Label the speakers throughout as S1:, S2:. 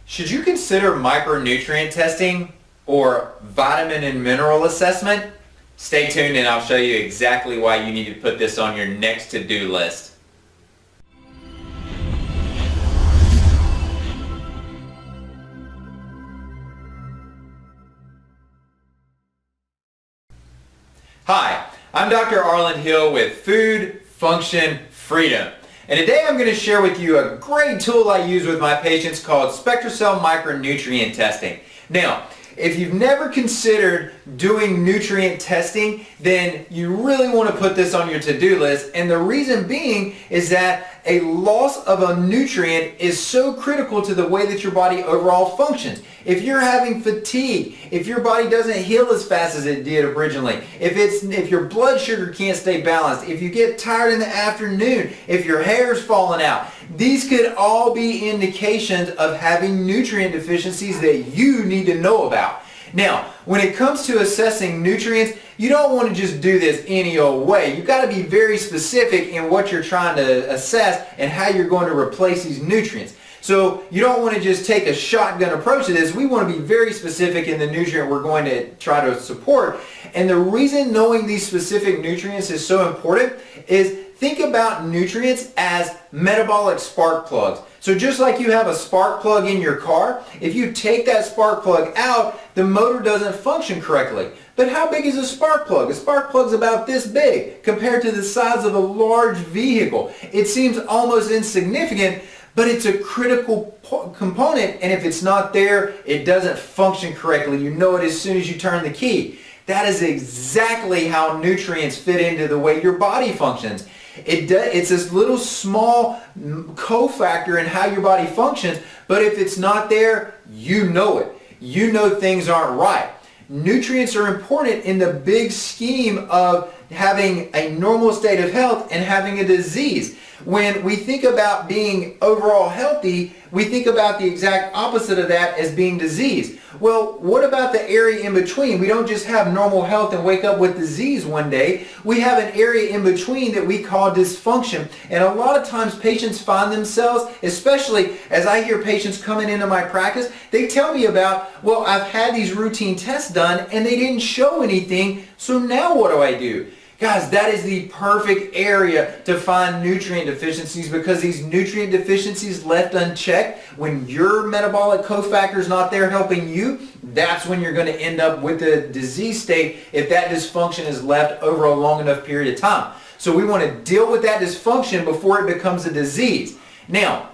S1: Should you consider micronutrient testing or vitamin and mineral assessment? Stay tuned and I'll show you exactly why you need to put this on your next to-do list. Hi, I'm Dr. Arland Hill with Food, Function, Freedom. And today I'm going to share with you a great tool I use with my patients called SpectraCell Micronutrient Testing. Now, if you've never considered doing nutrient testing, then you really want to put this on your to-do list. And the reason being is that a loss of a nutrient is so critical to the way that your body overall functions. If you're having fatigue, if your body doesn't heal as fast as it did originally, if your blood sugar can't stay balanced, if you get tired in the afternoon, if your hair's falling out, these could all be indications of having nutrient deficiencies that you need to know about. Now, when it comes to assessing nutrients, you don't want to just do this any old way. You've got to be very specific in what you're trying to assess and how you're going to replace these nutrients. So you don't want to just take a shotgun approach to this. We want to be very specific in the nutrient we're going to try to support. And the reason knowing these specific nutrients is so important is think about nutrients as metabolic spark plugs. So just like you have a spark plug in your car, if you take that spark plug out, the motor doesn't function correctly. But how big is a spark plug? A spark plug's about this big compared to the size of a large vehicle. It seems almost insignificant, but it's a critical component, and if it's not there, it doesn't function correctly. You know it as soon as you turn the key. That is exactly how nutrients fit into the way your body functions. It's this little small cofactor in how your body functions, but if it's not there, you know it. You know things aren't right. Nutrients are important in the big scheme of having a normal state of health and having a disease. When we think about being overall healthy, we think about the exact opposite of that as being disease. Well, what about the area in between? We don't just have normal health and wake up with disease one day. We have an area in between that we call dysfunction. And a lot of times patients find themselves, especially as I hear patients coming into my practice, they tell me about, well, I've had these routine tests done and they didn't show anything, so now what do I do? Guys, that is the perfect area to find nutrient deficiencies, because these nutrient deficiencies left unchecked, when your metabolic cofactor is not there helping you, that's when you're going to end up with a disease state if that dysfunction is left over a long enough period of time. So we want to deal with that dysfunction before it becomes a disease. Now,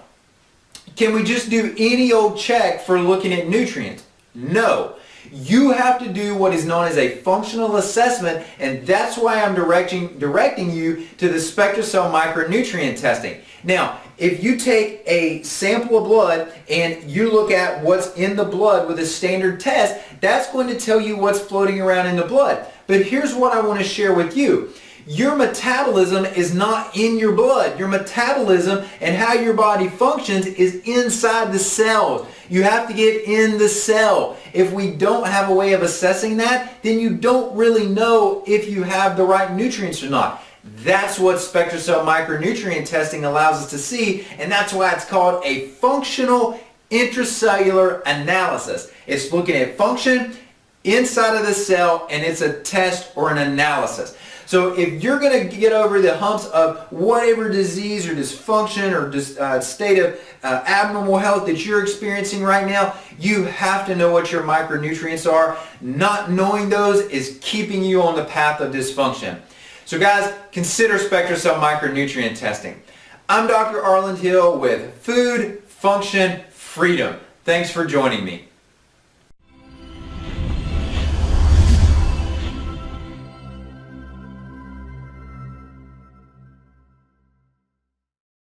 S1: can we just do any old check for looking at nutrients? No. You have to do what is known as a functional assessment, and that's why I'm directing you to the SpectraCell Micronutrient Testing. Now, if you take a sample of blood and you look at what's in the blood with a standard test, that's going to tell you what's floating around in the blood. But here's what I want to share with you. Your metabolism is not in your blood. Your metabolism and how your body functions is inside the cells. You have to get in the cell. If we don't have a way of assessing that, then you don't really know if you have the right nutrients or not. That's what SpectraCell Micronutrient Testing allows us to see, and that's why it's called a functional intracellular analysis. It's looking at function inside of the cell, and it's a test or an analysis. So if you're going to get over the humps of whatever disease or dysfunction or state of abnormal health that you're experiencing right now, you have to know what your micronutrients are. Not knowing those is keeping you on the path of dysfunction. So guys, consider SpectraCell Micronutrient Testing. I'm Dr. Arland Hill with Food, Function, Freedom. Thanks for joining me.